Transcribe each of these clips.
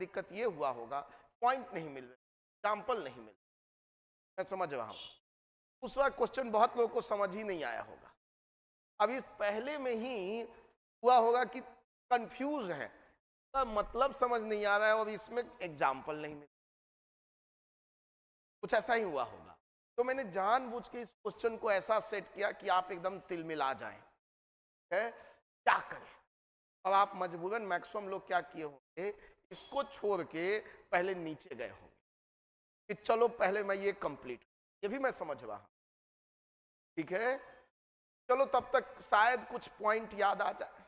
दिक्कत ये हुआ होगा, पॉइंट नहीं मिल रहे, एग्जाम्पल नहीं मिल, मैं समझ रहा हूं। दूसरा क्वेश्चन बहुत लोगों को समझ ही नहीं आया होगा, अभी पहले में ही हुआ होगा कि कंफ्यूज है, तो मतलब समझ नहीं आ रहा है और इसमें एग्जाम्पल नहीं मिल, कुछ ऐसा ही हुआ होगा। तो मैंने जानबूझ के इस क्वेश्चन को ऐसा सेट किया कि आप एकदम तिलमिला जाएं, है क्या करें। अब आप मजबूरन मैक्सिमम लोग क्या किए होंगे, इसको छोड़ के पहले नीचे गए होंगे कि चलो पहले मैं ये कंप्लीट, ये भी मैं समझ रहा हूं, ठीक है, चलो तब तक शायद कुछ पॉइंट याद आ जाए।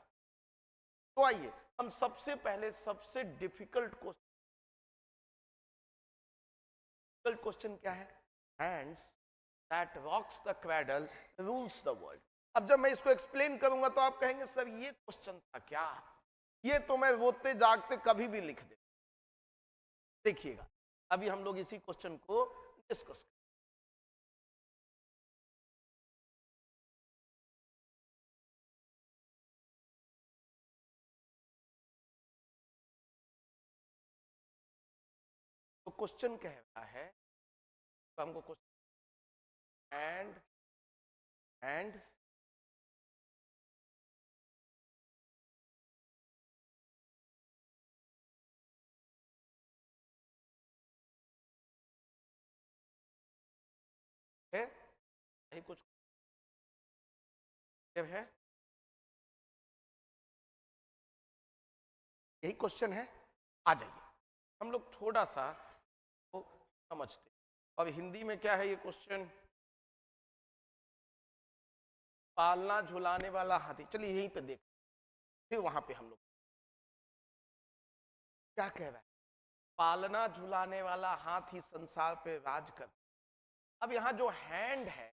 तो आइए हम सबसे पहले सबसे डिफिकल्ट क्वेश्चन क्या है, hands that rocks the cradle rules the world. अब जब मैं इसको एक्सप्लेन करूंगा तो आप कहेंगे सर ये क्वेश्चन था क्या, ये तो मैं रोते जागते कभी भी लिख दे। देखिएगा अभी हम लोग इसी क्वेश्चन को डिस्कस करें। तो क्वेश्चन कह रहा है, तो हमको क्वेश्चन एंड है, यही कुछ है, यही क्वेश्चन है। आ जाइए हम लोग थोड़ा सा तो समझते। अब हिंदी में क्या है ये क्वेश्चन, पालना झुलाने वाला हाथी, चलिए यहीं पे देख, फिर वहां पे हम लोग क्या कह रहा है, पालना झुलाने वाला हाथी संसार पे राज कर। अब यहाँ जो हैंड है,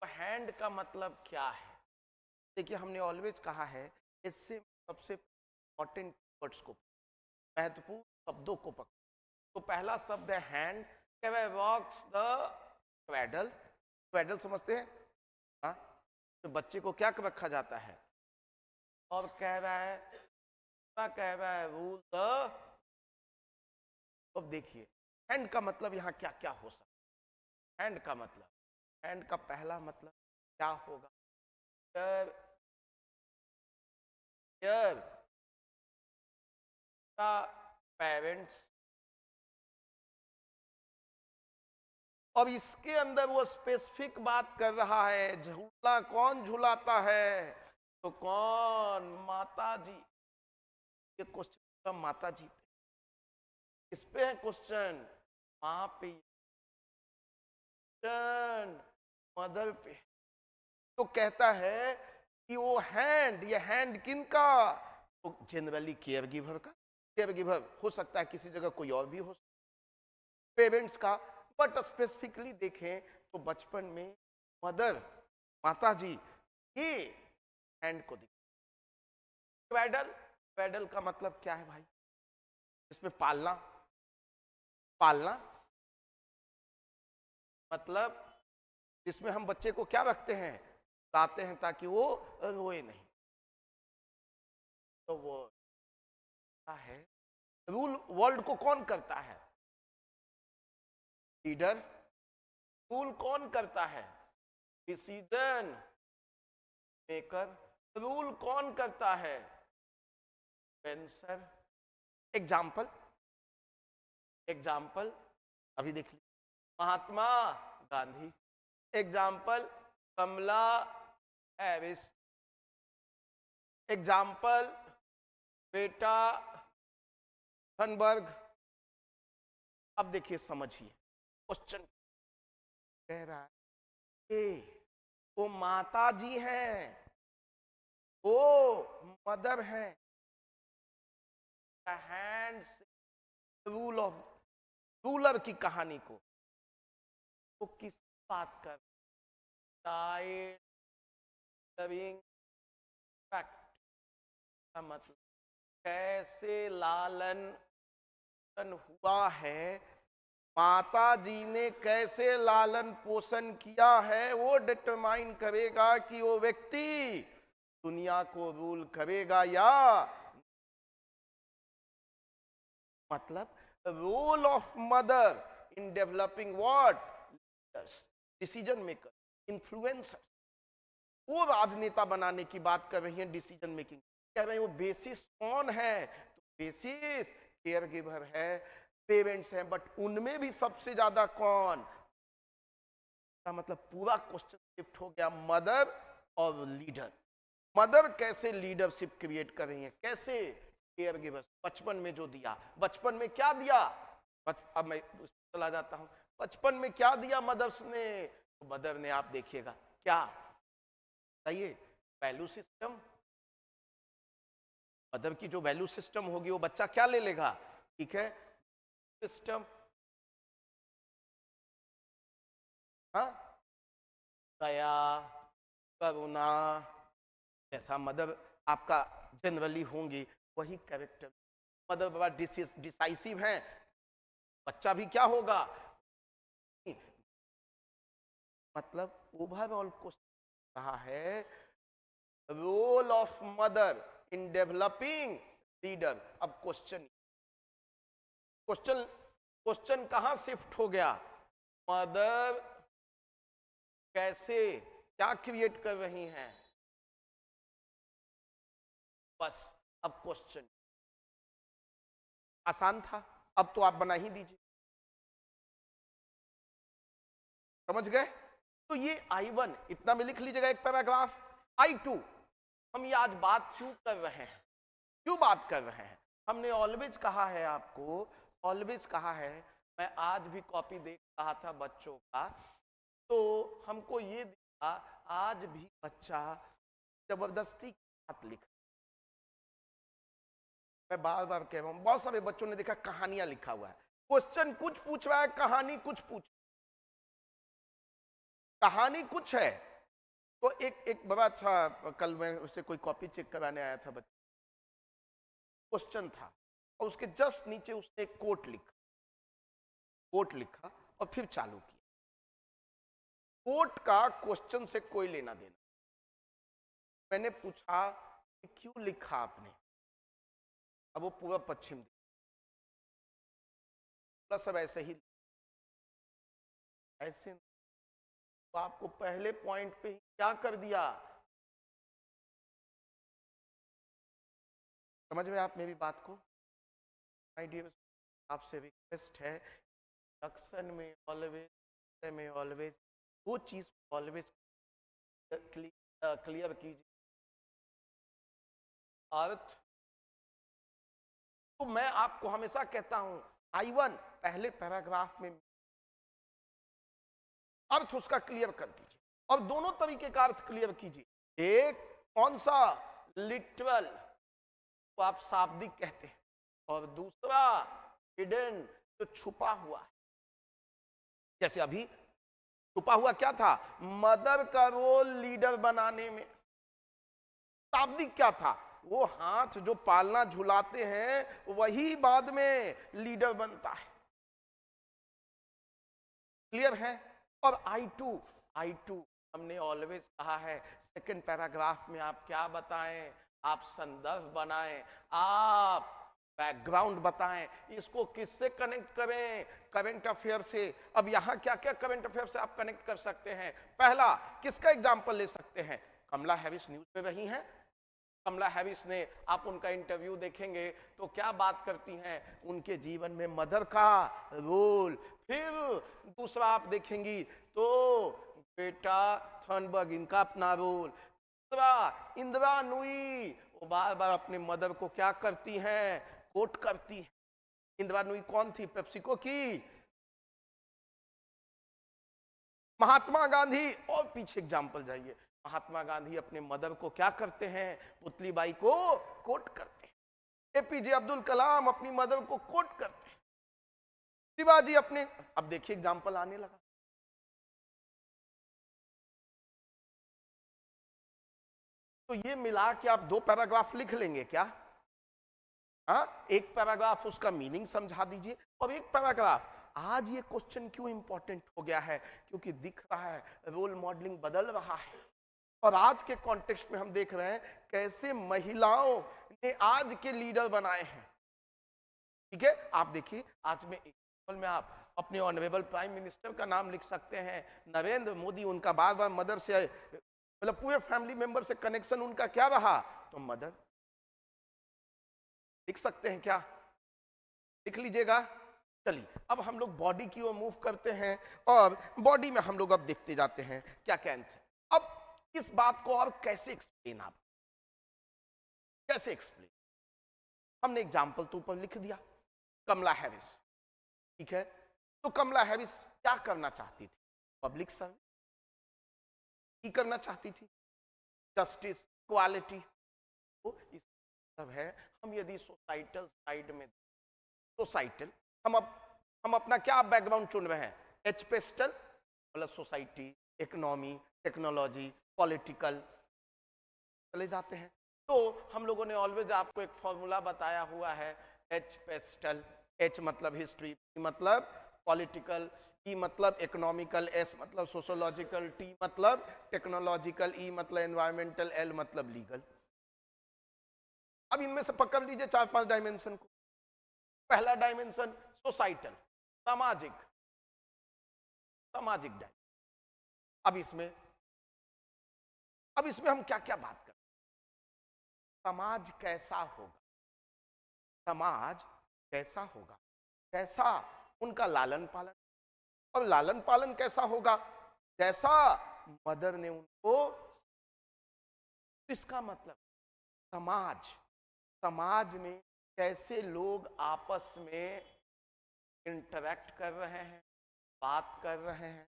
तो हैंड का मतलब क्या है, देखिए हमने ऑलवेज कहा है इससे सबसे इंपॉर्टेंट वर्ड्स को, महत्वपूर्ण शब्दों को पकड़। तो पहला शब्द है hand, rocks the cradle, cradle समझते हैं, हाँ, तो बच्चे को क्या रखा जाता है, और कह रहा है रूल द। अब देखिए हैंड का मतलब यहां क्या क्या हो सकता है, हैंड का मतलब, हैंड का पहला मतलब क्या होगा, पेरेंट्स। अब इसके अंदर वो स्पेसिफिक बात कर रहा है, झूला कौन झुलाता है, तो कौन, माता जी। ये क्वेश्चन माता जी पे, इस पे है क्वेश्चन, माँ पे, मदर पे। तो कहता है कि वो हैंड, ये हैंड किनका, तो जनरली केयर गिवर का, केयर गिवर हो सकता है किसी जगह कोई और भी हो, पेरेंट्स का, बट स्पेसिफिकली देखें तो बचपन में मदर, माता जी, ये हैंड को दिख। क्वेडल, क्वेडल का मतलब क्या है भाई, इसमें पालना, पालना मतलब इसमें हम बच्चे को क्या रखते हैं, लाते हैं ताकि वो रोए नहीं। तो वो क्या है, रूल वर्ल्ड को कौन करता है, लीडर। रूल कौन करता है, डिसीजन मेकर। रूल कौन करता है, पेंसर। एग्जाम्पल, एग्जाम्पल अभी देख लीजिए, महात्मा गांधी, एग्जाम्पल कमला हैरिस, एग्जाम्पल बेटा थनबर्ग। अब देखिए समझिए क्वेश्चन कह रहा है, वो माता जी हैं, वो मदर हैं, हैंड से रूल ऑफ, रूलर की कहानी को वो किस बात कर, चाइल्ड लविंग फैक्ट का मतलब कैसे लालन हुआ है, माता जी ने कैसे लालन पोषण किया है, वो डिटरमाइन करेगा कि वो व्यक्ति दुनिया को रूल करेगा या। मतलब role of mother in developing what, leaders, decision maker, influencer. वो राजनेता बनाने की बात कर रही है, डिसीजन मेकिंग कह रहे हैं। वो बेसिस कौन है? तो बेसिस केयर गिवर है, पेरेंट्स हैं, बट उनमें भी सबसे ज्यादा कौन? का मतलब पूरा क्वेश्चन शिफ्ट हो गया मदर और लीडर। मदर कैसे लीडरशिप क्रिएट कर रही है, कैसे केयर गिवर्स। बचपन में जो दिया, बचपन में क्या दिया? अब मैं चला जाता हूं, बचपन में क्या दिया मदर्स ने? तो मदर ने, आप देखिएगा क्या बताइए, वैल्यू सिस्टम। मदर की जो वैल्यू सिस्टम होगी वो बच्चा क्या ले लेगा? ठीक है, सिस्टम, हाँ, दया, करुणा, ऐसा मदर आपका जनरली होंगी, वही कैरेक्टर। मदर बाबा डिसाइसिव हैं, बच्चा भी क्या होगा? मतलब ओवरऑल क्वेश्चन रहा है role of mother in developing leader. अब क्वेश्चन क्वेश्चन क्वेश्चन कहां शिफ्ट हो गया? मदर कैसे क्या क्रिएट कर रही हैं, बस। अब क्वेश्चन आसान था, अब तो आप बना ही दीजिए। समझ गए? तो ये I1 इतना में लिख लीजिएगा एक पैराग्राफ। I2 हम ये आज बात क्यों कर रहे हैं, क्यों बात कर रहे हैं? हमने ऑलवेज कहा है आपको, ऑलवेज कहा है, मैं आज भी कॉपी देख रहा था बच्चों का, तो हमको ये दिखा आज भी बच्चा जबरदस्ती की बात लिख। मैं बार बार कह रहा हूं, बहुत सारे बच्चों ने देखा कहानियां लिखा हुआ है, क्वेश्चन कुछ पूछ रहा है, कहानी कुछ पूछ, कहानी कुछ है। तो एक बड़ा अच्छा, कल मैं उससे कोई कॉपी चेक कराने आया था, बच्चा क्वेश्चन था और उसके जस्ट नीचे उसने एक कोट लिखा और फिर चालू किया। कोट का क्वेश्चन से कोई लेना देना। मैंने पूछा कि क्यों लिखा आपने? अब वो पूरा पश्चिम सब ऐसे ही, ऐसे तो आपको पहले पॉइंट पे क्या कर दिया? समझ में आप मेरी बात को? माय डियर, आपसे रिक्वेस्ट है, एक्शन में ऑलवेज वो चीज ऑलवेज क्लियर कीजिए। अर्थ, तो मैं आपको हमेशा कहता हूं I1 पहले पैराग्राफ में अर्थ उसका क्लियर कर दीजिए और दोनों तरीके का अर्थ क्लियर कीजिए। एक कौन सा? लिटरल, तो आप शाब्दिक कहते हैं, और दूसरा हिडन, जो छुपा हुआ है। जैसे अभी छुपा हुआ क्या था? मदर का रोल लीडर बनाने में। शाब्दिक क्या था? वो हाथ जो पालना झुलाते हैं वही बाद में लीडर बनता है। क्लियर है? और I2 हमने ऑलवेज कहा है, सेकंड पैराग्राफ में आप क्या बताएं? आप संदर्भ बनाएं, आप बैकग्राउंड बताएं, इसको किससे कनेक्ट करें? करंट अफेयर से। अब यहां क्या क्या करंट अफेयर से आप कनेक्ट कर सकते हैं? पहला, किसका एग्जांपल ले सकते हैं? कमला हैरिस न्यूज में रही हैं। कमला हैरिस ने, आप उनका इंटरव्यू देखेंगे तो क्या बात करती हैं? उनके जीवन में मदर का रोल। फिर दूसरा आप देखेंगी तो बेटा थर्नबर्ग, इनका अपना रोल। दूसरा इंदिरा नूई, वो बार बार अपने मदर को क्या करती हैं? कोट करती हैं। इंदिरा नूई कौन थी? पेप्सिको की। महात्मा गांधी, और पीछे एग्जाम्पल जाइए, महात्मा गांधी अपने मदर को क्या करते हैं? पुतली बाई को कोट करते हैं। एपीजे अब्दुल कलाम अपनी मदर को कोट करते हैं। शिवाजी अपने, अब देखिए एग्जाम्पल आने लगा। तो ये मिला के आप दो पैराग्राफ लिख लेंगे क्या? हाँ, एक पैराग्राफ उसका मीनिंग समझा दीजिए और एक पैराग्राफ आज ये क्वेश्चन क्यों इंपॉर्टेंट हो गया है, क्योंकि दिख रहा है रोल मॉडलिंग बदल रहा है। और आज के कॉन्टेक्स्ट में हम देख रहे हैं कैसे महिलाओं ने आज के लीडर बनाए हैं। ठीक है, आप देखिए आज में एग्जाम्पल में आप अपने ऑनरेबल प्राइम मिनिस्टर का नाम लिख सकते हैं, नरेंद्र मोदी, उनका बार बार मदर से मतलब पूरे फैमिली मेंबर से कनेक्शन उनका क्या रहा, तो मदर लिख सकते हैं क्या, लिख लीजिएगा। चलिए अब हम लोग बॉडी की ओर मूव करते हैं और बॉडी में हम लोग अब देखते जाते हैं क्या क्या आंसर। अब इस बात को और कैसे एक्सप्लेन, आप कैसे एक्सप्लेन, हमने एग्जाम्पल तो ऊपर लिख दिया, कमला हैरिस, ठीक है, तो कमला हैरिस क्या करना चाहती थी, पब्लिक सर्विस ही करना चाहती थी, जस्टिस, इक्वालिटी, तो इस सब है। हम यदि सोसाइटल साइड में, सोसाइटल, हम अपना क्या बैकग्राउंड चुन रहे हैं, एच पेस्टल मतलब सोसाइटी, इकोनॉमी, टेक्नोलॉजी, पॉलिटिकल चले जाते हैं। तो हम लोगों ने ऑलवेज आपको एक फॉर्मूला बताया हुआ है, एच पेस्टल, एच मतलब हिस्ट्री, पी मतलब पॉलिटिकल, ई मतलब इकोनॉमिकल, एस मतलब सोशोलॉजिकल, टी मतलब टेक्नोलॉजिकल, ई मतलब एनवायरमेंटल, एल मतलब लीगल। अब इनमें से पकड़ लीजिए 4-5 डायमेंशन को। पहला डायमेंशन सोसाइटल, सामाजिक, सामाजिक डायमेंशन। अब इसमें हम क्या क्या बात करें, समाज कैसा होगा, समाज कैसा होगा, कैसा उनका लालन पालन, और लालन पालन कैसा होगा, जैसा मदर ने उनको, इसका मतलब समाज, समाज में कैसे लोग आपस में इंटरेक्ट कर रहे हैं, बात कर रहे हैं,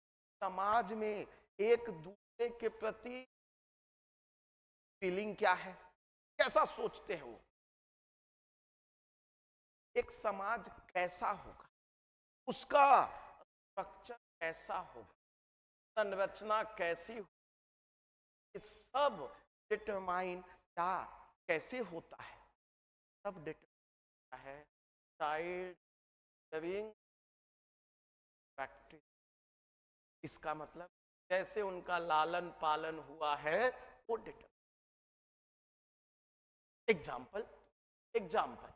समाज में एक दूसरे के प्रति फीलिंग क्या है, कैसा सोचते हैं वो, एक समाज कैसा होगा, उसका स्ट्रक्चर कैसा होगा, संरचना कैसी हो, ये सब डिटरमाइन क्या कैसे होता है, सब डिटरमाइन है चाइल्ड लिविंग प्रैक्टिस। इसका मतलब कैसे उनका लालन पालन हुआ है वो डिटरमाइन। एग्जाम्पल, एग्जाम्पल,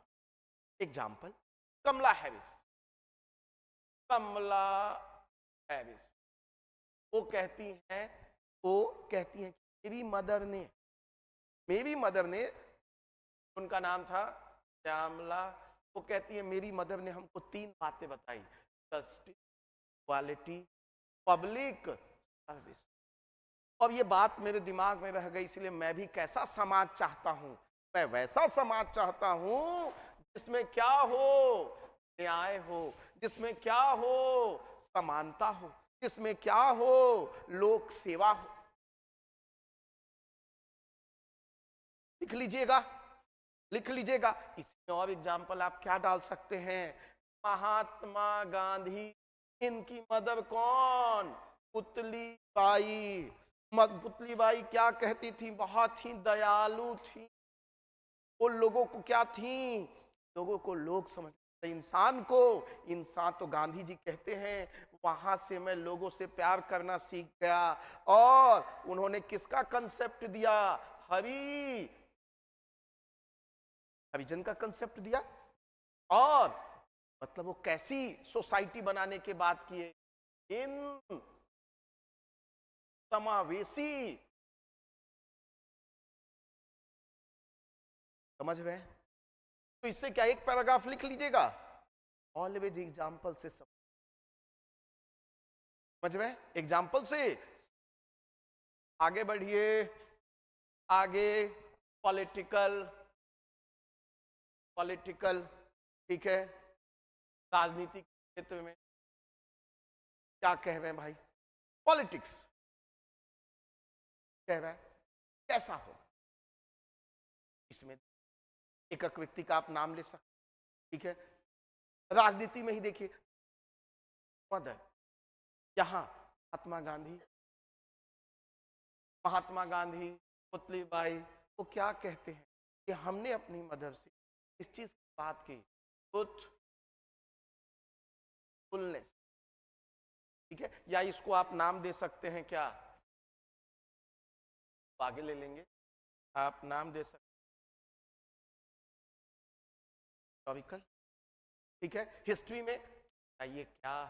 एग्जाम्पल, कमला हैरिस, कमला हैरिस वो कहती हैं, वो कहती हैं मेरी मदर ने, उनका नाम था श्यामला, वो कहती है मेरी मदर ने हमको 3 बातें बताई, जस्टिस, क्वालिटी, पब्लिक सर्विस। और ये बात मेरे दिमाग में रह गई, इसलिए मैं भी कैसा समाज चाहता हूं, मैं वैसा समाज चाहता हूं जिसमें क्या हो, न्याय हो, जिसमें क्या हो, समानता हो, जिसमें क्या हो, लोक सेवा हो। लिख लीजिएगा, लिख लीजिएगा। इसमें और एग्जाम्पल आप क्या डाल सकते हैं, महात्मा गांधी, इनकी मदर कौन, पुतली बाई। पुतली बाई क्या कहती थी, बहुत ही दयालु थी, वो लोगों को क्या थी, लोगों को लोग समझ, इंसान को इंसान, तो गांधी जी कहते हैं वहां से मैं लोगों से प्यार करना सीख गया। और उन्होंने किसका कंसेप्ट दिया, हरि हरिजन का कंसेप्ट दिया। और मतलब वो कैसी सोसाइटी बनाने की बात किए, इन समावेशी, समझ रहे हैं। तो इससे क्या एक पैराग्राफ लिख लीजिएगा, ऑलवेज एग्जाम्पल से समझ में, एग्जाम्पल से आगे बढ़िए, आगे पॉलिटिकल, पॉलिटिकल, ठीक है, राजनीतिक क्षेत्र में क्या कह रहे हैं भाई, पॉलिटिक्स कह रहा है कैसा हो, इसमें एक एक व्यक्ति का आप नाम ले सकते, ठीक है। राजनीति में ही देखिए, मदर, यहां महात्मा गांधी, महात्मा गांधी, पुतली बाई, वो क्या कहते हैं कि हमने अपनी मदर से इस चीज की बात की, फुलनेस, ठीक है, या इसको आप नाम दे सकते हैं क्या, आगे ले लेंगे, आप नाम दे सकते, हिस्टोरिकल, ठीक है, हिस्ट्री में ये क्या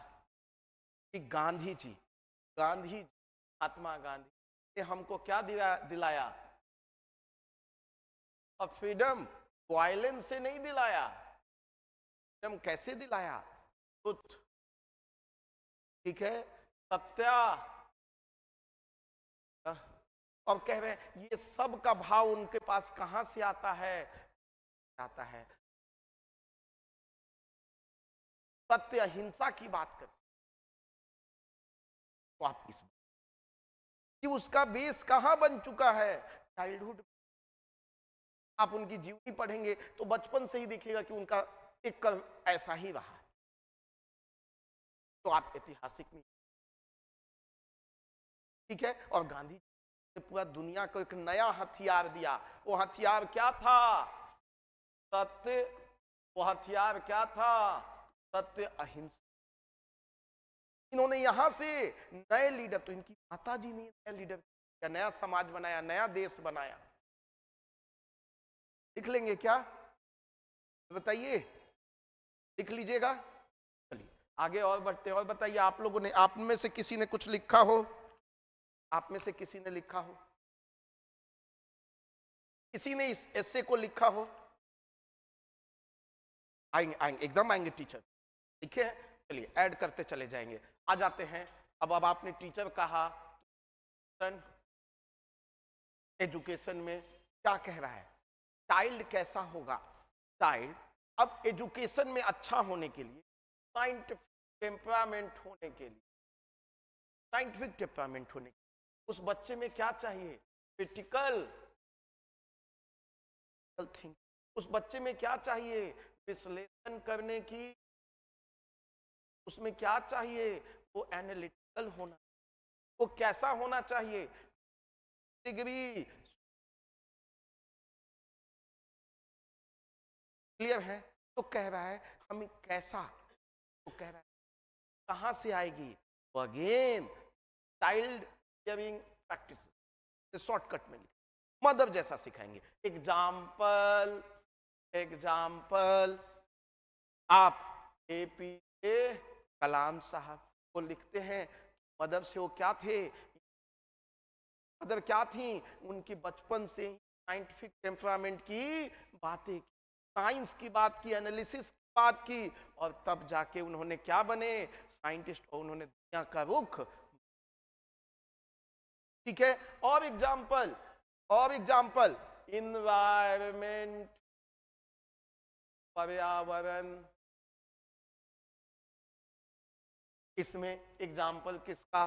कि गांधी जी, महात्मा गांधी ने हमको क्या दिलाया? और फ्रीडम वायलेंस से नहीं दिलाया। फ्रीडम कैसे दिलाया? ट्रुथ, ठीक है, सत्या। और कह रहे हैं ये सब का भाव उनके पास कहां से आता है? सत्य अहिंसा की बात करते, तो आप इस कि उसका बेस कहां बन चुका है? चाइल्डहुड। आप उनकी जीवनी पढ़ेंगे तो बचपन से ही देखिएगा कि उनका एक कर्म ऐसा ही रहा। तो आप ऐतिहासिक में, ठीक है, और गांधी ने पूरा दुनिया को एक नया हथियार दिया। वो हथियार क्या था? सत्य। वो हथियार क्या था? सत्य अहिंसा। इन्होंने यहां से नए लीडर, तो इनकी माता जी ने नए लीडर क्या, नया समाज बनाया, नया देश बनाया। लिख लेंगे क्या? बताइए, लिख लीजिएगा। चलिए आगे और बढ़ते हैं। और बताइए, आप लोगों ने, आप में से किसी ने कुछ लिखा हो? आप में से किसी ने लिखा हो? किसी ने इस एस्से को लिखा हो? आएंगे आएंगे, एकदम आएंगे टीचर। ठीक है, चलिए ऐड करते चले जाएंगे। आ जाते हैं। अब आपने टीचर कहा, एजुकेशन में क्या कह रहा है? चाइल्ड कैसा होगा? चाइल्ड अब एजुकेशन में अच्छा होने के लिए, साइंटिफिक टेम्परामेंट होने के लिए, साइंटिफिक टेम्परामेंट होने के लिए उस बच्चे में क्या चाहिए? Critical think. उस बच्चे में क्या चाहिए? विश्लेषण करने की। उसमें क्या चाहिए? वो एनालिटिकल होना। वो कैसा होना चाहिए? डिग्री। क्लियर है? तो कह रहा है हमें कैसा, तो कह रहा है कहां से आएगी? तो again child hearing practice, shortcut में मदर जैसा सिखाएंगे। एग्जाम्पल, एग्जाम्पल, आप APJ कलाम साहब को लिखते हैं। मदर से वो क्या थे? मदर क्या थी? उनकी बचपन से साइंटिफिक टेम्परामेंट की बातें, साइंस की बात की, एनालिसिस की बात की, और तब जाके उन्होंने क्या बने? साइंटिस्ट। और उन्होंने दुनिया का रुख, ठीक है। और एग्जाम्पल, और एग्जाम्पल, इन्वायरमेंट, पर्यावरण। इसमें एग्जाम्पल किसका?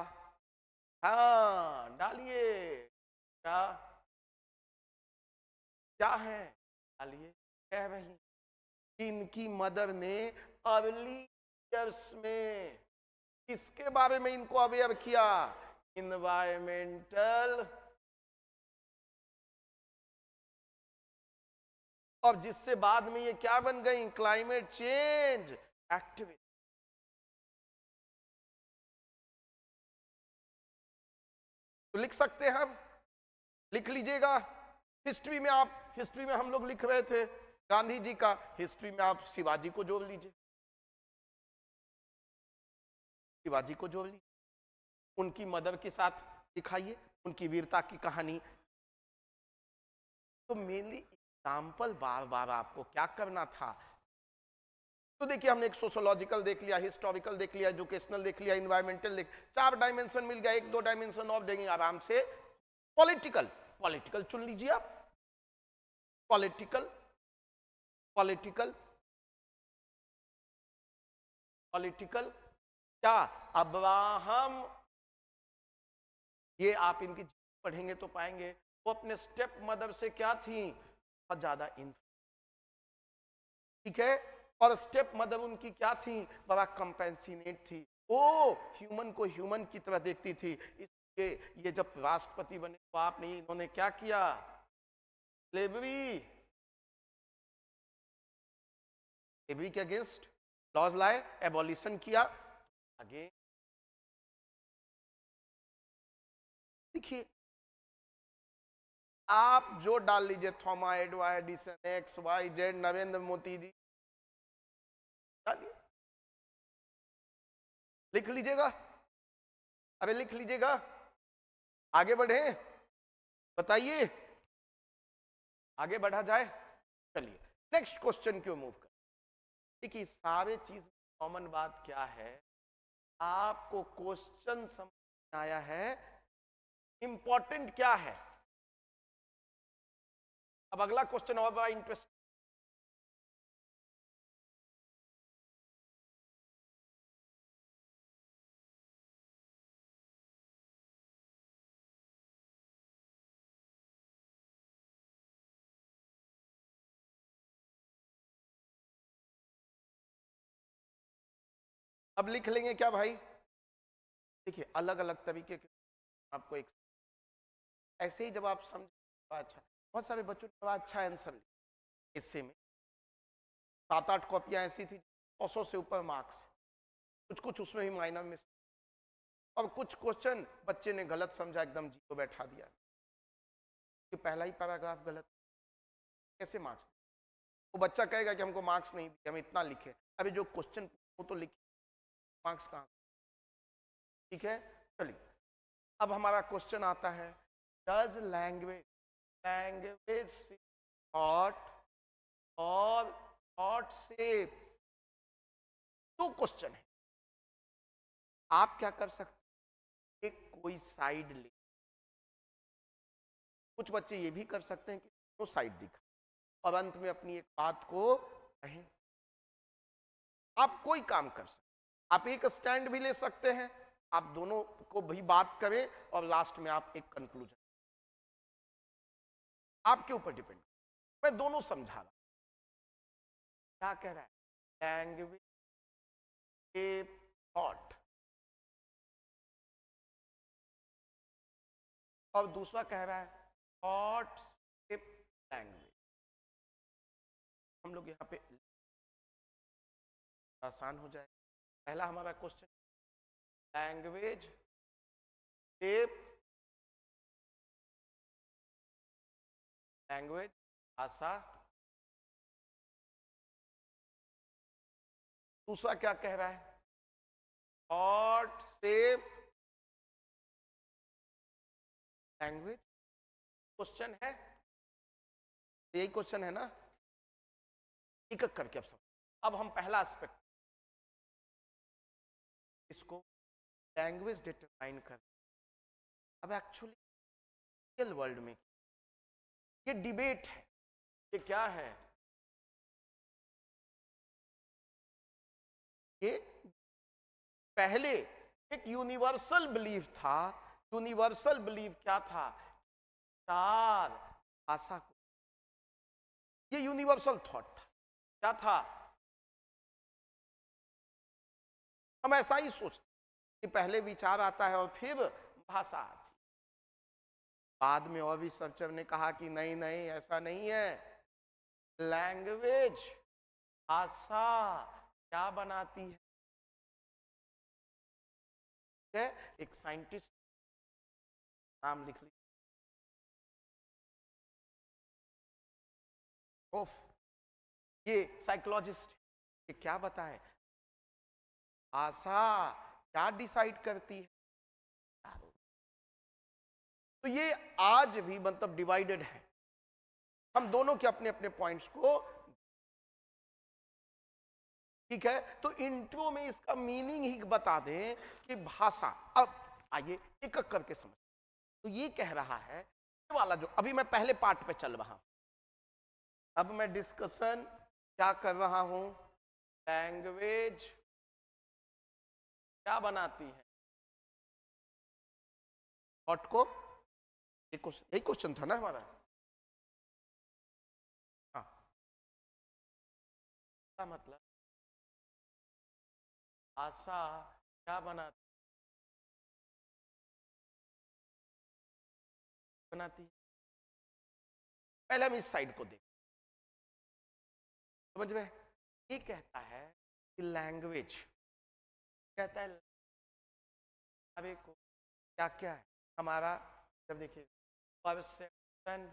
हाँ डालिए, क्या क्या है? डालिए। कह रही इनकी मदर ने अर्ली ईयर्स में किसके बारे में इनको अवेयर किया? इन्वायरमेंटल, और जिससे बाद में ये क्या बन गई? Climate change activist. तो लिख सकते हैं हम, लिख लीजिएगा। हिस्ट्री में आप, हिस्ट्री में हम लोग लिख रहे थे गांधी जी का, हिस्ट्री में आप शिवाजी को जोड़ लीजिए, शिवाजी को जोड़ लीजिए, उनकी मदर के साथ दिखाइए उनकी वीरता की कहानी। तो मेनली एग्जाम्पल बार बार आपको क्या करना था? तो देखिए हमने एक सोशोलॉजिकल देख लिया, हिस्टोरिकल देख लिया, एजुकेशनल देख लिया, इन्वायरमेंटल देख, 4 डायमेंशन मिल गया। 1-2 डायमेंशन और देंगे आराम से। पॉलिटिकल, पॉलिटिकल चुन लीजिए आप। पॉलिटिकल, पॉलिटिकल, पॉलिटिकल क्या? अब्राहम। ये आप इनकी पढ़ेंगे तो पाएंगे वो अपने स्टेप मदर से क्या थी? बहुत ज्यादा इन, ठीक है। और स्टेप मदर उनकी क्या थी? बड़ा कंपेंसिनेट थी। वो ह्यूमन को ह्यूमन की तरह देखती थी। इसलिए ये जब राष्ट्रपति बने तो आपने, इन्होंने क्या किया? स्लेवरी, स्लेवरी के अगेंस्ट लॉज लाए, एबॉलिशन किया। आगे देखिए, आप जो डाल लीजिए, Thomas Edward Edison, XYZ, Narendra Modi ji, चलिए लिख लीजिएगा, अबे लिख लीजिएगा, आगे बढ़े, बताइए आगे बढ़ा जाए। चलिए नेक्स्ट क्वेश्चन क्यों मूव कर। देखिए सारे चीज कॉमन बात क्या है, आपको क्वेश्चन समझ में आया है, इंपॉर्टेंट क्या है। अब अगला क्वेश्चन और बड़ा इंटरेस्ट, अब लिख लेंगे क्या भाई। देखिए अलग अलग तरीके के आपको एक ऐसे ही जब आप समझ, अच्छा बहुत सारे बच्चों ने बड़ा अच्छा आंसर हिस्से में 7-8 कॉपियां ऐसी थी 100 से ऊपर मार्क्स, कुछ कुछ उसमें भी माइनर मिस, और कुछ क्वेश्चन बच्चे ने गलत समझा, एकदम जीरो बैठा दिया कि पहला ही पैराग्राफ गलत, कैसे मार्क्स। वो बच्चा कहेगा कि हमको मार्क्स नहीं दिए, हम इतना लिखे, अभी जो क्वेश्चन वो तो लिखे, मार्क्स कहाँ। ठीक है चलिए, अब हमारा क्वेश्चन आता है, डज लैंग्वेज लैंग्वेज थॉट और थॉट से। दो क्वेश्चन है, आप क्या कर सकते, एक कोई साइड ले, कुछ बच्चे ये भी कर सकते हैं कि वो साइड दिखा और अंत में अपनी एक बात को कहें। आप कोई काम कर सकते, आप एक स्टैंड भी ले सकते हैं, आप दोनों को भी बात करें और लास्ट में आप एक कंक्लूजन, आपके ऊपर डिपेंड। मैं दोनों समझा रहा, क्या कह रहा है, लैंग्वेज ए थॉट, और दूसरा कह रहा है थॉट से लैंग्वेज। हम लोग यहाँ पे आसान हो जाए, पहला हमारा क्वेश्चन, लैंग्वेज शेप, लैंग्वेज भाषा, दूसरा क्या कह रहा है, थॉट शेप लैंग्वेज। क्वेश्चन है, यही क्वेश्चन है ना, एक एक करके अब सब। अब हम पहला एस्पेक्ट, इसको लैंग्वेज डिटरमाइन कर। अब एक्चुअली रियल वर्ल्ड में ये डिबेट है, ये क्या है, ये पहले एक यूनिवर्सल बिलीफ था। यूनिवर्सल बिलीफ क्या था, चार भाषा को, ये यूनिवर्सल थॉट था। क्या था, हम ऐसा ही सोचते कि पहले विचार आता है और फिर भाषा आती। बाद में और भी सर्चर ने कहा कि नहीं नहीं ऐसा नहीं है, लैंग्वेज भाषा क्या बनाती है। एक साइंटिस्ट नाम लिख ली, ओफ, ये साइकोलॉजिस्ट, ये क्या बताए, भाषा क्या डिसाइड करती है। तो ये आज भी मतलब डिवाइडेड है, हम दोनों के अपने अपने पॉइंट्स को, ठीक है। तो इंट्रो में इसका मीनिंग ही बता दें कि भाषा, अब आइए एक एक करके समझ। तो ये कह रहा है, ये वाला जो अभी मैं पहले पार्ट पे चल रहा हूं, अब मैं डिस्कशन क्या कर रहा हूं, लैंग्वेज क्या बनाती है थॉट को। यही क्वेश्चन था ना हमारा, हाँ, क्या मतलब भाषा क्या बनाती है। पहले हम इस साइड को देख, समझ में, ये कहता है कि लैंग्वेज, कहता है अबे को क्या क्या है हमारा, जब देखिए परसेप्शन,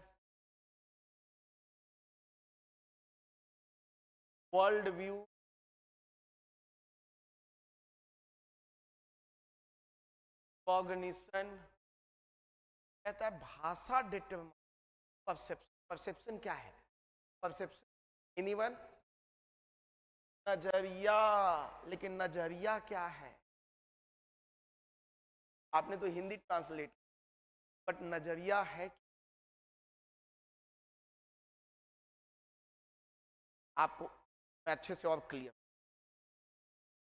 वर्ल्ड व्यू, कॉग्निशन, कहता है भाषा डिटरमाइन परसेप्शन। परसेप्शन क्या है? Perception anyone? नजरिया। लेकिन नजरिया क्या है? आपने तो हिंदी ट्रांसलेट, बट नजरिया है आपको अच्छे से और क्लियर।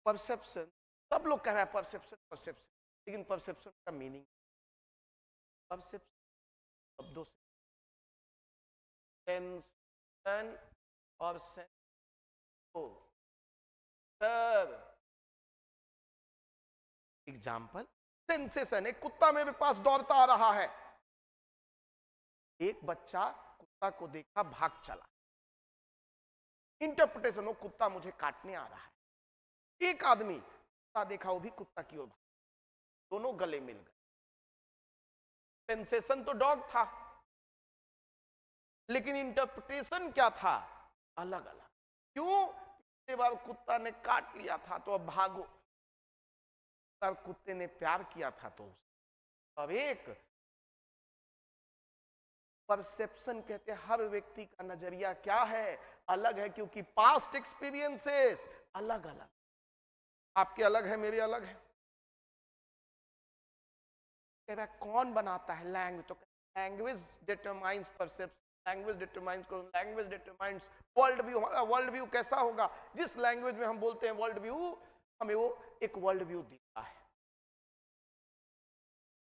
परसेप्शन, सब लोग कह रहे हैं परसेप्शन परसेप्शन, लेकिन परसेप्शन का मीनिंग, परसेप्शन शब्दों से सेंसन और एग्जाम्पल, सेंसेशन, एक कुत्ता मेरे पास दौड़ता आ रहा है, एक बच्चा कुत्ता को देखा भाग चला। इंटरप्रिटेशन, वो कुत्ता मुझे काटने आ रहा है। एक आदमी कुत्ता देखा, वो भी कुत्ता की ओर, दोनों गले मिल गए। सेंसेशन तो डॉग था, लेकिन इंटरप्रिटेशन क्या था? अलग अलग। क्यों? पिछली बार कुत्ता ने काट लिया था तो अब भागो, तब कुत्ते ने प्यार किया था तो अब एक परसेप्शन कहते हैं हर व्यक्ति का नजरिया क्या है, अलग है, क्योंकि पास्ट एक्सपीरियंसेस अलग अलग, आपके अलग है, मेरे अलग है। कौन बनाता है? लैंग्वेज। तो language determines perception, language determines, language determines world view. World view कैसा होगा? जिस लैंग्वेज में हम बोलते हैं वर्ल्ड व्यू, हमें वो एक वर्ल्ड व्यू दिखता है।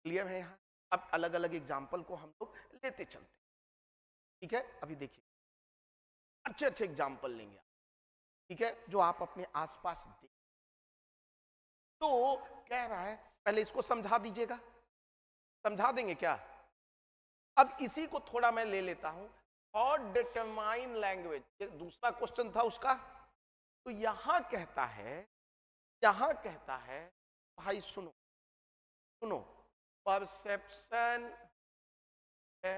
क्लियर है? यहां अब अलग अलग एग्जाम्पल को हम लोग लेते चलते, ठीक है? अभी देखिए अच्छे अच्छे एग्जाम्पल लेंगे, ठीक है, जो आप अपने आसपास देख। तो कह रहा है, पहले इसको समझा दीजिएगा, समझा देंगे क्या? अब इसी को थोड़ा मैं ले लेता हूं, और डिटरमाइन लैंग्वेज, ये दूसरा क्वेश्चन था उसका। तो यहां कहता है, यहां कहता है भाई सुनो सुनो, परसेप्शन है,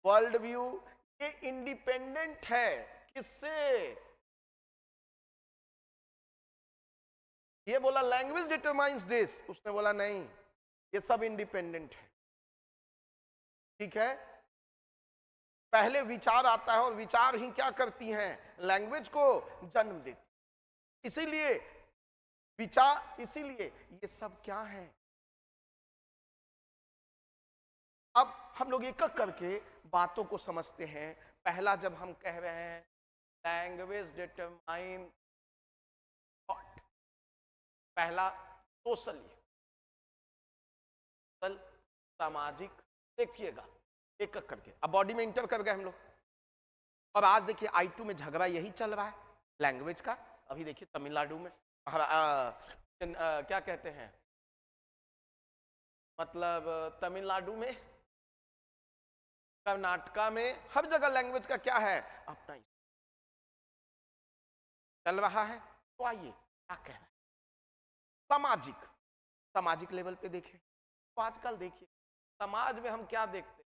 वर्ल्ड व्यू, ये इंडिपेंडेंट है किससे? ये बोला लैंग्वेज डिटरमाइंस दिस, उसने बोला नहीं, ये सब इंडिपेंडेंट है, ठीक है? पहले विचार आता है और विचार ही क्या करती हैं? लैंग्वेज को जन्म देती। इसीलिए विचार, इसीलिए ये सब क्या है? अब हम लोग एक एक करके बातों को समझते हैं। पहला, जब हम कह रहे हैं लैंग्वेज डिटरमाइन थॉट, पहला सोशली, सामाजिक, देखिएगा एक एक करके। अब बॉडी में इंटर कर गए हम लोग, और आज देखिए I2 में झगड़ा यही चल रहा है लैंग्वेज का। अभी देखिए तमिलनाडु में क्या कहते हैं, मतलब तमिलनाडु में, कर्नाटका में, हर जगह लैंग्वेज का क्या है? अपना ही चल रहा है। तो आइए क्या कह रहा है, सामाजिक, सामाजिक लेवल पे देखें तो आजकल देखिए समाज में हम क्या देखते हैं?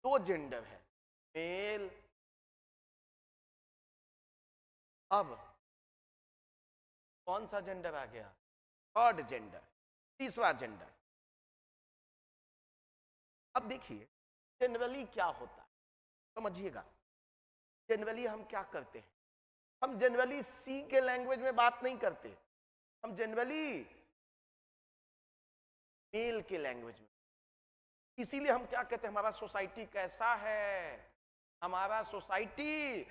दो जेंडर है, मेल, अब कौन सा जेंडर आ गया? थर्ड जेंडर, तीसरा जेंडर। अब देखिए जनरली क्या होता है, समझिएगा। जनरली हम क्या करते हैं? हम जनरली सी के लैंग्वेज में बात नहीं करते, हम जनरली मेल के लैंग्वेज में। इसीलिए हम क्या कहते हैं, हमारा सोसाइटी कैसा है, हमारा सोसाइटी,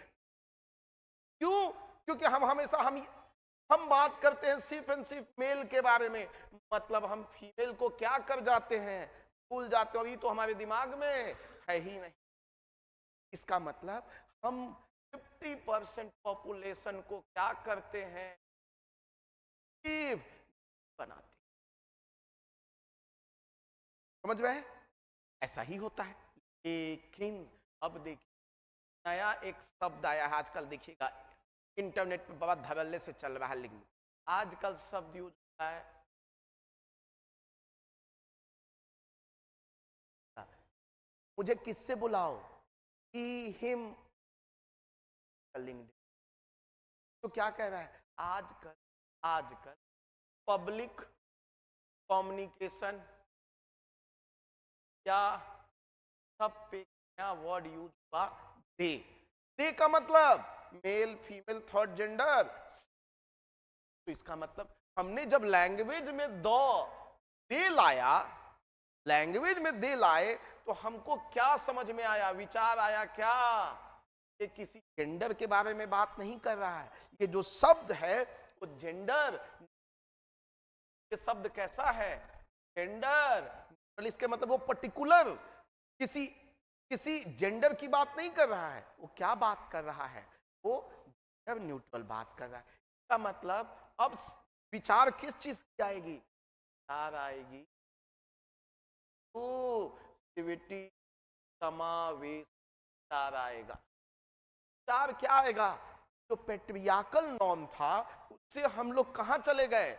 क्यों? क्योंकि हम हमेशा हम बात करते हैं सिर्फ एंड सिर्फ मेल के बारे में, मतलब हम फीमेल को क्या कर जाते हैं, भूल जाते हैं, और ये तो हमारे दिमाग में है ही नहीं। इसका मतलब हम 50% पॉपुलेशन को क्या करते हैं, बनाते, समझ रहे? ऐसा ही होता है। लेकिन अब देखिए नया एक शब्द आया है आजकल, देखिएगा इंटरनेट पे बड़ा धड़ल्ले से चल रहा है, लेकिन आजकल शब्द यूज होता है, मुझे किससे बुलाओ, ही हिम, तो क्या कह रहा है आजकल? आजकल पब्लिक कम्युनिकेशन, या सब पे नया वर्ड यूज हुआ दे। दे का मतलब मेल, फीमेल, थर्ड जेंडर। तो इसका मतलब हमने जब लैंग्वेज में दे लाया, लैंग्वेज में दे लाए, तो हमको क्या समझ में आया, विचार आया क्या, ये किसी जेंडर के बारे में बात नहीं कर रहा है। ये जो शब्द है वो जेंडर, ये शब्द कैसा है, जेंडर, इसके मतलब वो पर्टिकुलर किसी किसी जेंडर की बात नहीं कर रहा है। वो क्या बात कर रहा है, वो जेंडर न्यूट्रल बात कर रहा है। इसका मतलब अब विचार किस चीज की आएगी, विचार आएगी एक्टिविटी, समावेश, विचार आएगा। विचार क्या आएगा, जो पेट्रियार्कल नॉर्म था उससे हम लोग कहां चले गए,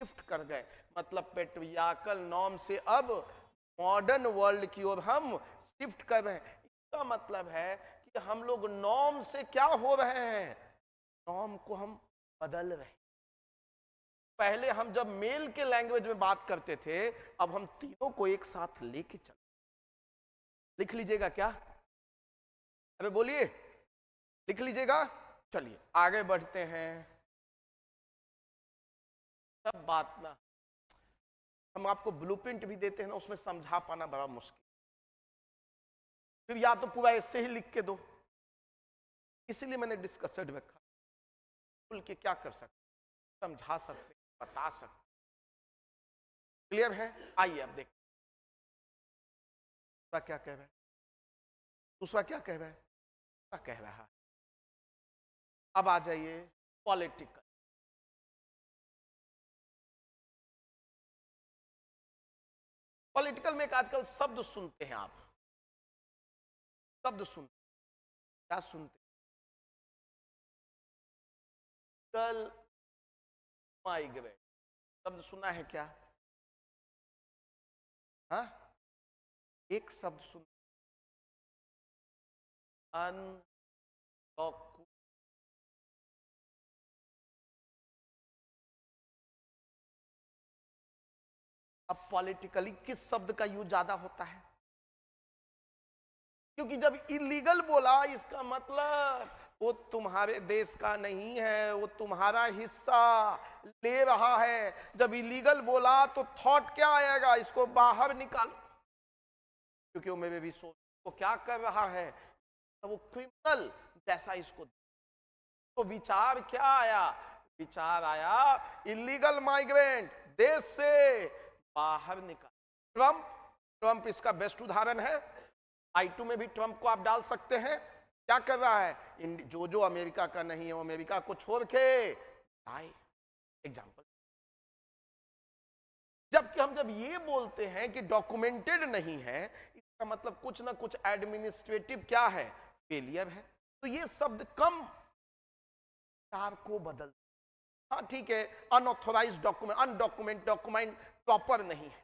शिफ्ट कर गए। मतलब पेट्रियार्कल नॉर्म से अब मॉडर्न वर्ल्ड की ओर हम शिफ्ट कर रहे हैं। इसका मतलब है कि हम लोग नॉर्म से क्या हो रहे हैं, नॉर्म को हम बदल रहे हैं। पहले हम जब मेल के लैंग्वेज में बात करते थे, अब हम तीनों को एक साथ लेके चल। लिख लीजिएगा क्या, अबे बोलिए, लिख लीजिएगा। चलिए आगे बढ़ते हैं। सब बात ना हम आपको ब्लूप्रिंट भी देते हैं ना, उसमें समझा पाना बड़ा मुश्किल। फिर या तो पूरा ऐसे ही लिख के दो, इसीलिए मैंने डिस्कस्ड रखा। खुल के क्या कर सकते, समझा सकते, बता सकते। क्लियर है? आइए अब देखते क्या कह रहा है, दूसरा क्या कह रहा है, क्या कह रहा है। अब आ जाइए पॉलिटिकल। पॉलिटिकल में एक आजकल शब्द सुनते हैं आप, शब्द सुनते, क्या सुनते, कल माइग्रेट, शब्द सुना है क्या? हाँ, एक शब्द सुन, अनडॉक्यूमेंटेड। अब पॉलिटिकली किस शब्द का यूज ज्यादा होता है, क्योंकि जब इलीगल बोला इसका मतलब वो तुम्हारे देश का नहीं है, वो तुम्हारा हिस्सा ले रहा है। जब इलीगल बोला तो थॉट क्या आएगा, इसको बाहर निकालो, क्योंकि वो मेरे रिसोर्स को क्या कर रहा है, तो वो क्रिमिनल जैसा इसको। तो विचार क्या आया, विचार आया इलीगल माइग्रेंट, देश से बाहर निकाल। ट्रंप, ट्रंप इसका बेस्ट उदाहरण है। I2 में भी ट्रंप को आप डाल सकते हैं। क्या कर रहा है, जो जो अमेरिका का नहीं है वो अमेरिका को छोड़ के आए। एग्जाम्पल, जबकि हम जब ये बोलते हैं कि डॉक्यूमेंटेड नहीं है, इसका मतलब कुछ ना कुछ एडमिनिस्ट्रेटिव क्या है, फेलियर है। तो ये शब्द कम विचार को बदल, हाँ ठीक है, अनऑथोराइज्ड डॉक्यूमेंट, अनडॉक्यूमेंट, डॉक्यूमेंट प्रॉपर नहीं है,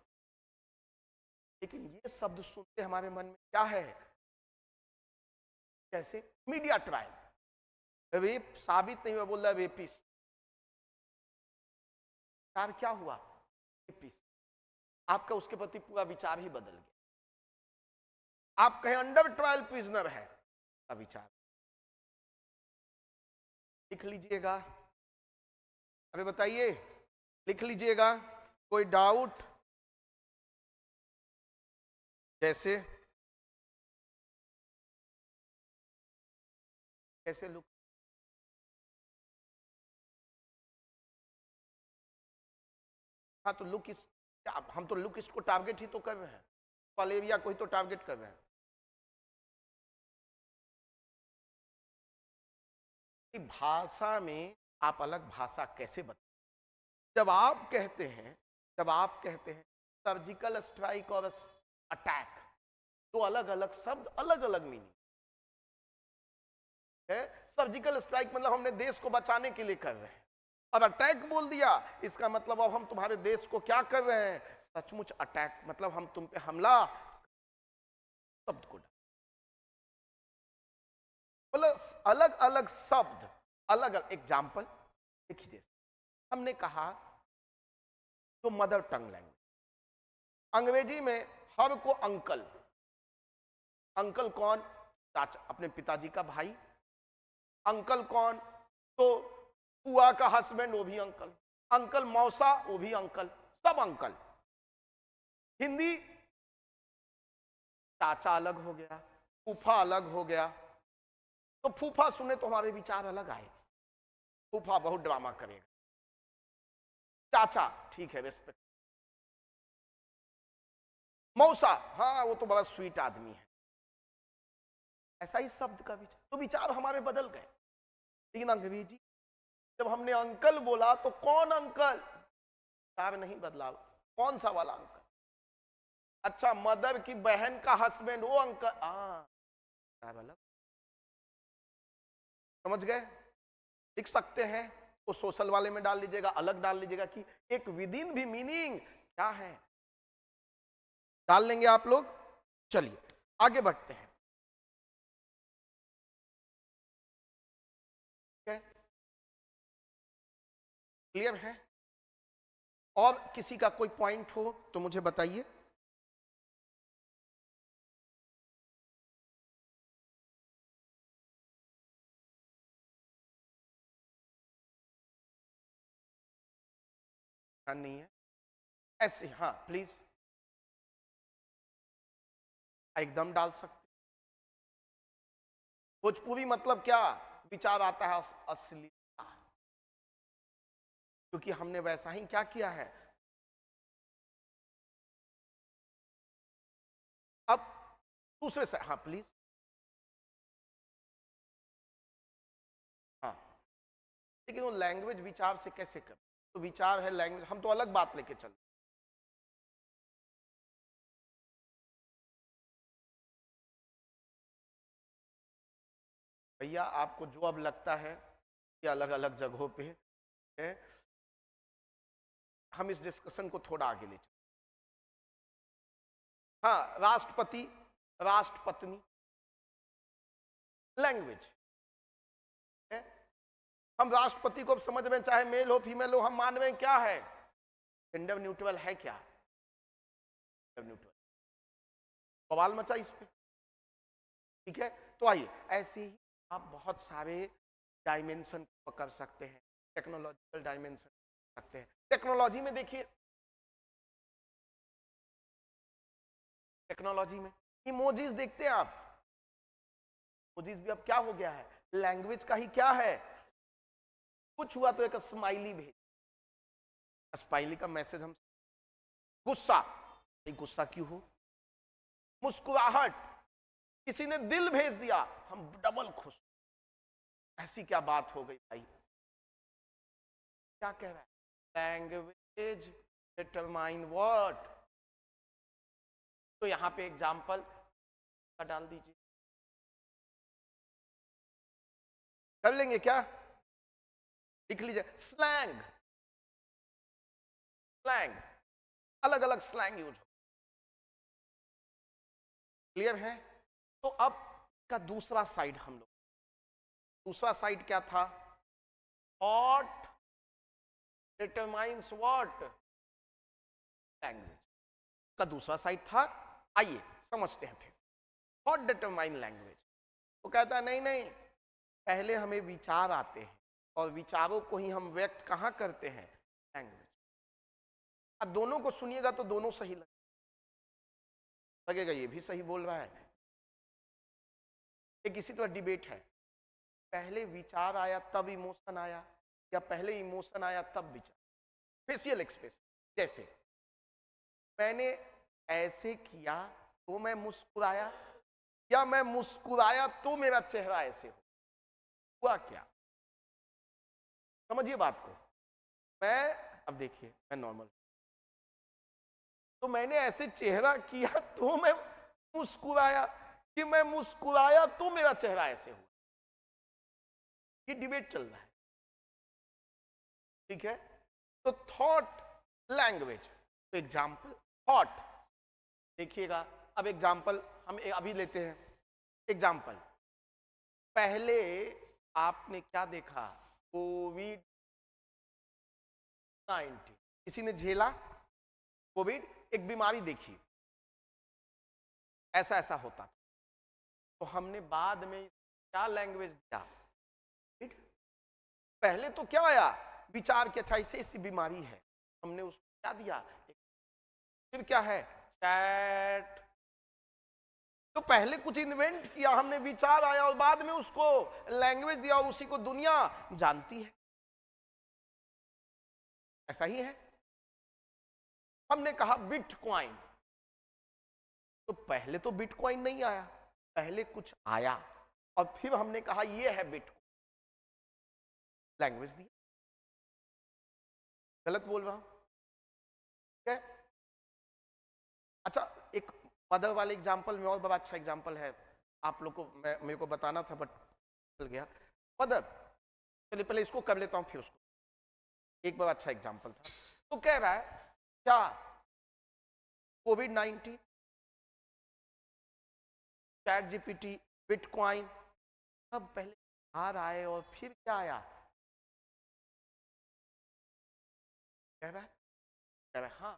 लेकिन ये शब्द सुनते हमारे मन में क्या है, जैसे मीडिया ट्रायल, रेप साबित नहीं हुआ, बोल रहा रेपिस्ट, विचार क्या हुआ, रेपिस्ट। आपका उसके प्रति पूरा विचार ही बदल गया। आप कहें अंडर ट्रायल प्रिजनर है, का विचार लिख लीजिएगा। अभी बताइए, लिख लीजिएगा, कोई डाउट? जैसे कैसे लुक, हाँ तो लुक इस, हम तो लुक इसको टारगेट ही तो कर रहे हैं, पलेरिया को ही तो टारगेट कर रहे हैं। भाषा में आप अलग भाषा कैसे बता, जब आप कहते हैं, जब आप कहते हैं सर्जिकल स्ट्राइक और अटैक, दो अलग अलग शब्द, अलग अलग मीनिंग है। सर्जिकल स्ट्राइक मतलब हमने देश को बचाने के लिए कर रहे हैं, और अटैक बोल दिया, इसका मतलब अब हम तुम्हारे देश को क्या कर रहे हैं, सचमुच अटैक, मतलब हम तुम पे हमला, शब्द को मतलब अलग अलग शब्द, अलग अलग। एग्जाम्पल देखिए, जैसे हमने कहा तो मदर टंग लैंग्वेज, अंग्रेजी में हर को अंकल। अंकल कौन? चाचा, अपने पिताजी का भाई। अंकल कौन? तो बुआ का हस्बैंड, वो भी अंकल। अंकल मौसा, वो भी अंकल, सब अंकल। हिंदी चाचा अलग हो गया, फूफा अलग हो गया। तो फूफा सुने तो हमारे विचार अलग आए, फूफा बहुत ड्रामा करेगा। चाचा ठीक है, रेस्पेक्ट। मौसा, हाँ वो तो बड़ा स्वीट आदमी है। ऐसा ही शब्द का विचार, तो विचार हमारे बदल गए। लेकिन अंग्रेजी जब हमने अंकल बोला तो कौन अंकल? विचार नहीं बदला। कौन सा वाला अंकल? अच्छा, मदर की बहन का हस्बैंड, वो अंकल। अलग। समझ गए? लिख सकते हैं, वो सोशल वाले में डाल लीजिएगा, अलग डाल लीजिएगा, कि एक विद इन भी मीनिंग क्या है डाल लेंगे आप लोग। चलिए आगे बढ़ते हैं। क्लियर है? और किसी का कोई पॉइंट हो तो मुझे बताइए। नहीं है ऐसे? हाँ प्लीज, एकदम डाल सकते। भोजपुरी मतलब क्या? विचार आता है अश्लीलता, क्योंकि हमने वैसा ही क्या किया है। अब दूसरे से, हाँ प्लीज। हाँ, लेकिन वो लैंग्वेज विचार से कैसे कर? तो विचार है लैंग्वेज, हम तो अलग बात लेके चल। भैया आपको जो अब लगता है कि अलग अलग जगहों पे है, हम इस डिस्कशन को थोड़ा आगे ले चलें। हाँ, राष्ट्रपति, राष्ट्रपत्नी, लैंग्वेज है। हम राष्ट्रपति को समझ में, चाहे मेल हो फीमेल हो, हम मान रहे हैं क्या है? जेंडर न्यूट्रल है क्या? न्यूट्रल। बवाल मचा इस पे। ठीक है, तो आइए, ऐसे ही आप बहुत सारे डायमेंशन कर सकते हैं, टेक्नोलॉजिकल डायमेंशन कर सकते हैं। टेक्नोलॉजी में देखिए, टेक्नोलॉजी में इमोजीज देखते हैं आप। इमोजीज भी अब क्या हो गया है? लैंग्वेज का ही क्या है। कुछ हुआ तो एक स्माइली भेज, स्माइली का मैसेज हम। गुस्सा, गुस्सा क्यों हो? मुस्कुराहट, किसी ने दिल भेज दिया, हम डबल खुश। ऐसी क्या बात हो गई भाई? क्या कह रहा है? Language determine what. तो यहां पे एग्जाम्पल डाल दीजिए, कर लेंगे क्या? लिख लीजिए, स्लैंग। स्लैंग, अलग अलग स्लैंग यूज हो। क्लियर है? तो अब का दूसरा साइड हम लोग, दूसरा साइड क्या था? Thought determines what? लैंग्वेज का दूसरा साइड था। आइए समझते हैं फिर। थॉट डिटरमाइन लैंग्वेज, तो कहता है नहीं नहीं, पहले हमें विचार आते हैं और विचारों को ही हम व्यक्त कहां करते हैं? लैंग्वेज। अब दोनों को सुनिएगा तो दोनों सही लगेगा, ये भी सही बोल रहा है। एक इसी तरह डिबेट है, पहले विचार आया तब इमोशन आया, या पहले इमोशन आया तब विचार? फेशियल एक्सप्रेशन, जैसे मैंने ऐसे किया तो मैं मुस्कुराया, या मैं मुस्कुराया तो मेरा चेहरा ऐसे हुआ क्या? समझिए बात को। मैं, अब देखिए, मैं नॉर्मल, तो मैंने ऐसे चेहरा किया तो मैं मुस्कुराया, कि मैं मुस्कुराया तो मेरा चेहरा ऐसे हुआ? ये डिबेट चल रहा है। ठीक है, तो थॉट, लैंग्वेज, तो एग्जाम्पल थॉट। देखिएगा, अब एग्जाम्पल हम अभी लेते हैं। एग्जाम्पल, पहले आपने क्या देखा? कोविड 19 किसी ने झेला? कोविड एक बीमारी देखी, ऐसा ऐसा होता था, तो हमने बाद में क्या लैंग्वेज दिया? पहले तो क्या आया विचार कि अच्छा इसे ऐसी बीमारी है, हमने उसको क्या दिया? फिर क्या है? चैट। तो पहले कुछ इन्वेंट किया हमने, विचार आया और बाद में उसको लैंग्वेज दिया और उसी को दुनिया जानती है। ऐसा ही है। हमने कहा बिटकॉइन, तो पहले तो बिटकॉइन नहीं आया, पहले कुछ आया और फिर हमने कहा ये है बिटकॉइन, लैंग्वेज दी। गलत बोल रहा हूं? ठीक है। अच्छा, एक मदर वाले एग्जांपल में और बड़ा अच्छा एग्जांपल है, आप लोग को मेरे को बताना था बट चल गया। मदर, चलिए पहले इसको कर लेता हूं फिर उसको। एक बड़ा अच्छा एग्जांपल था, तो कह रहा है क्या कोविड-19, चैट जीपीटी, बिटकॉइन, अब पहले बाहर आए और फिर क्या आया? कह रहा है, कह रहा है हाँ,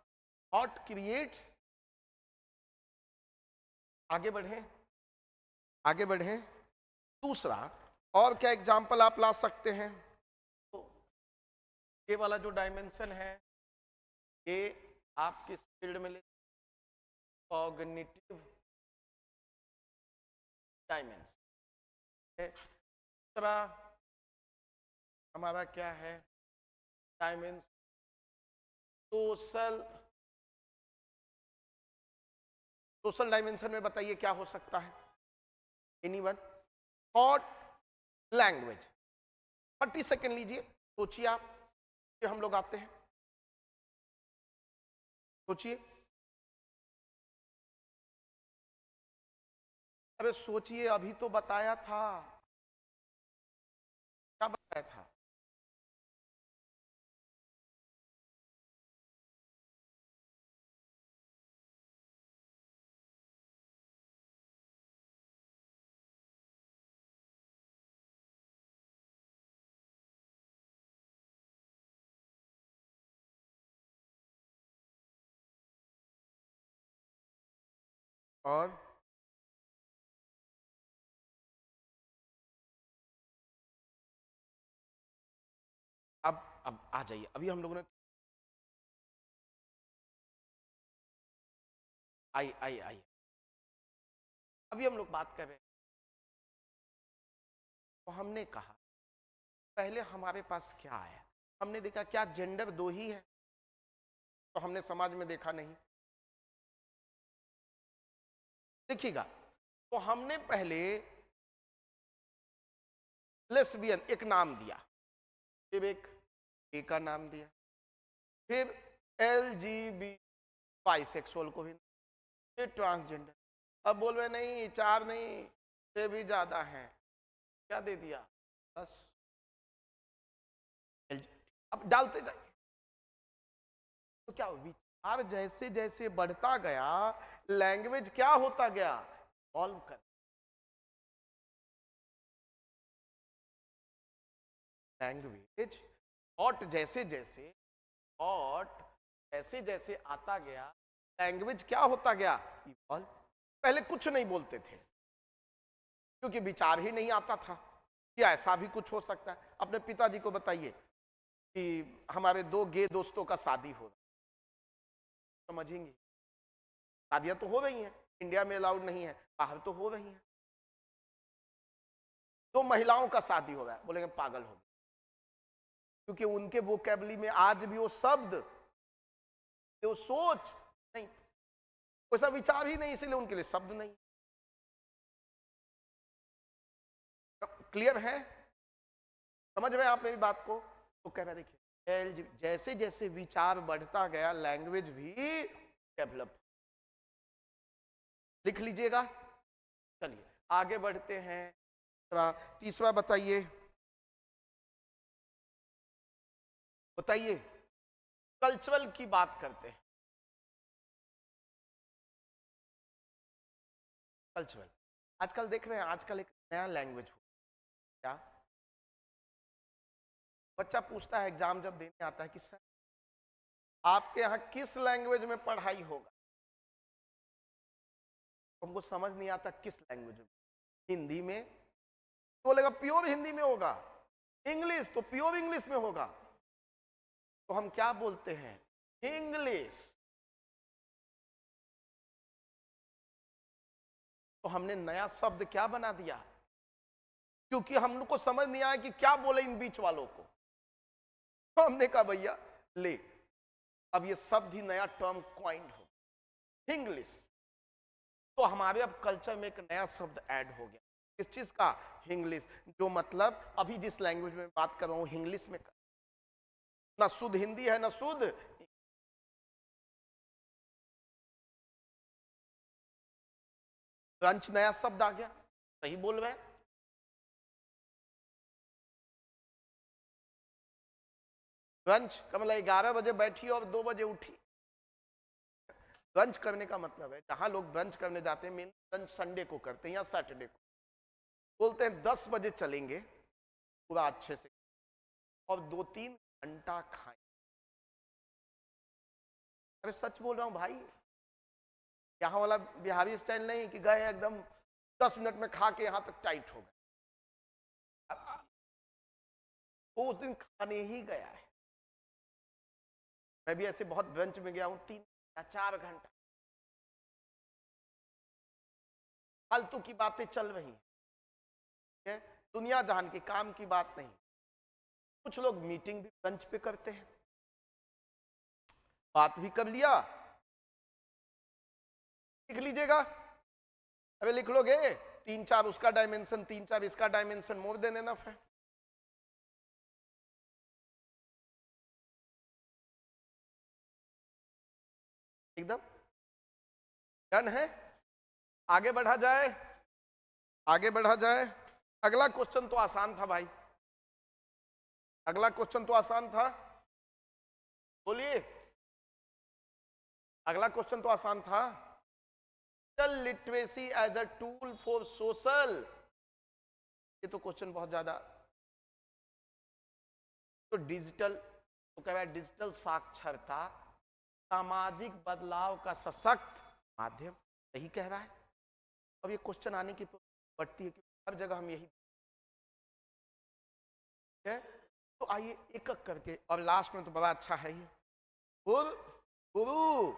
थॉट क्रिएट्स। आगे बढ़े, आगे बढ़े। दूसरा और क्या एग्जाम्पल आप ला सकते हैं? तो ये वाला जो डायमेंशन है, ये आप किस फील्ड में ले? Cognitive dimension. दूसरा हमारा क्या है? Dimension social. सोशल डायमेंशन में बताइए क्या हो सकता है? एनीवन? Thought, language. 30 सेकेंड लीजिए, सोचिए आप, फिर हम लोग आते हैं। सोचिए, अबे सोचिए, अभी तो बताया था। क्या बताया था? और अब आ जाइए, अभी हम लोगों ने आई आई आई अभी हम लोग बात कर रहे हैं, तो हमने कहा पहले हमारे पास क्या आया? हमने देखा क्या जेंडर दो ही है, तो हमने समाज में देखा नहीं। देखिएगा, तो हमने पहले लेस्बियन एक नाम दिया, फिर एक ए का नाम दिया, फिर एलजीबी बाइसेक्सुअल को भी, फिर ट्रांसजेंडर। अब बोल रहे नहीं, चार नहीं, से भी ज्यादा हैं, क्या दे दिया? बस अब डालते जाइए, तो क्या विचार जैसे जैसे बढ़ता गया, लैंग्वेज क्या होता गया? सॉल्व कर लैंग्वेज, थॉट जैसे जैसे, थॉट जैसे जैसे आता गया, लैंग्वेज क्या होता गया? इवॉल्व। पहले कुछ नहीं बोलते थे क्योंकि विचार ही नहीं आता था कि ऐसा भी कुछ हो सकता है। अपने पिताजी को बताइए कि हमारे दो गे दोस्तों का शादी हो रहा, समझेंगे? शादियां तो हो रही हैं, इंडिया में अलाउड नहीं है, बाहर तो हो रही हैं। दो महिलाओं का शादी हो रहा है, बोलेंगे पागल हो गए, क्योंकि उनके वोकैबुलरी में आज भी वो शब्द, वो सोच नहीं, वैसा विचार ही नहीं, इसलिए उनके लिए शब्द नहीं। क्लियर है? समझ रहे हैं आप मेरी बात को? तो कह रहा देखिए, जैसे जैसे विचार बढ़ता गया, लैंग्वेज भी डेवलप। लिख लीजिएगा। चलिए आगे बढ़ते हैं। तीसरा बताइए, बताइए, कल्चरल की बात करते हैं। कल्चरल, आजकल देख रहे हैं, आजकल एक नया लैंग्वेज हो क्या? बच्चा पूछता है एग्जाम जब देने आता है कि सर आपके यहाँ किस लैंग्वेज में पढ़ाई होगा? हमको समझ नहीं आता किस लैंग्वेज में। हिंदी में तो बोलेगा प्योर हिंदी में होगा, इंग्लिश तो प्योर इंग्लिश में होगा। तो हम क्या बोलते हैं? इंग्लिश। तो हमने नया शब्द क्या बना दिया? क्योंकि हम लोग को समझ नहीं आया कि क्या बोले इन बीच वालों को, तो हमने कहा भैया ले, अब ये शब्द ही नया टर्म कॉइंड हो, इंग्लिश। तो हमारे अब कल्चर में एक नया शब्द ऐड हो गया। किस चीज का? इंग्लिश। जो मतलब अभी जिस लैंग्वेज में बात कर रहा हूं इंग्लिश में, ना शुद्ध हिंदी है ना शुद्ध। ब्रंच नया शब्द आ गया, सही बोल रहे हैं। ब्रंच का मतलब 11 बजे बैठी और 2 बजे उठी। ब्रंच करने का मतलब है, जहां लोग ब्रंच करने जाते हैं, मेन ब्रंच संडे को करते हैं या सैटरडे को। बोलते हैं 10 बजे चलेंगे पूरा अच्छे से और 2-3 घंटा खाएं। अरे सच बोल रहा हूं भाई, यहाँ वाला बिहारी स्टाइल नहीं कि गए एकदम 10 मिनट में खा के यहां तक टाइट हो गए। वो उस दिन खाने ही गया है। मैं भी ऐसे बहुत ब्रंच में गया हूं, 3-4 घंटा फालतू की बातें चल रही है, दुनिया जहान की, काम की बात नहीं। कुछ लोग मीटिंग भी ब्रंच पे करते हैं, बात भी कर लिया। लिख लीजिएगा, अबे लिख लोगे 3-4 उसका डायमेंशन 3-4 इसका डायमेंशन, मोर देन एनफ है। एकदम डन है। आगे बढ़ा जाए, आगे बढ़ा जाए। अगला क्वेश्चन तो आसान था भाई, अगला क्वेश्चन तो आसान था, बोलिए। अगला क्वेश्चन तो आसान था, digital literacy as a tool for social. ये तो क्वेश्चन बहुत ज्यादा, तो डिजिटल तो कह रहा है डिजिटल साक्षरता सामाजिक बदलाव का सशक्त माध्यम, यही कह रहा है। अब ये क्वेश्चन आने की बढ़ती है कि हर जगह हम यही है। तो आइए एक एक करके, और लास्ट में तो बड़ा अच्छा है ही, गुरु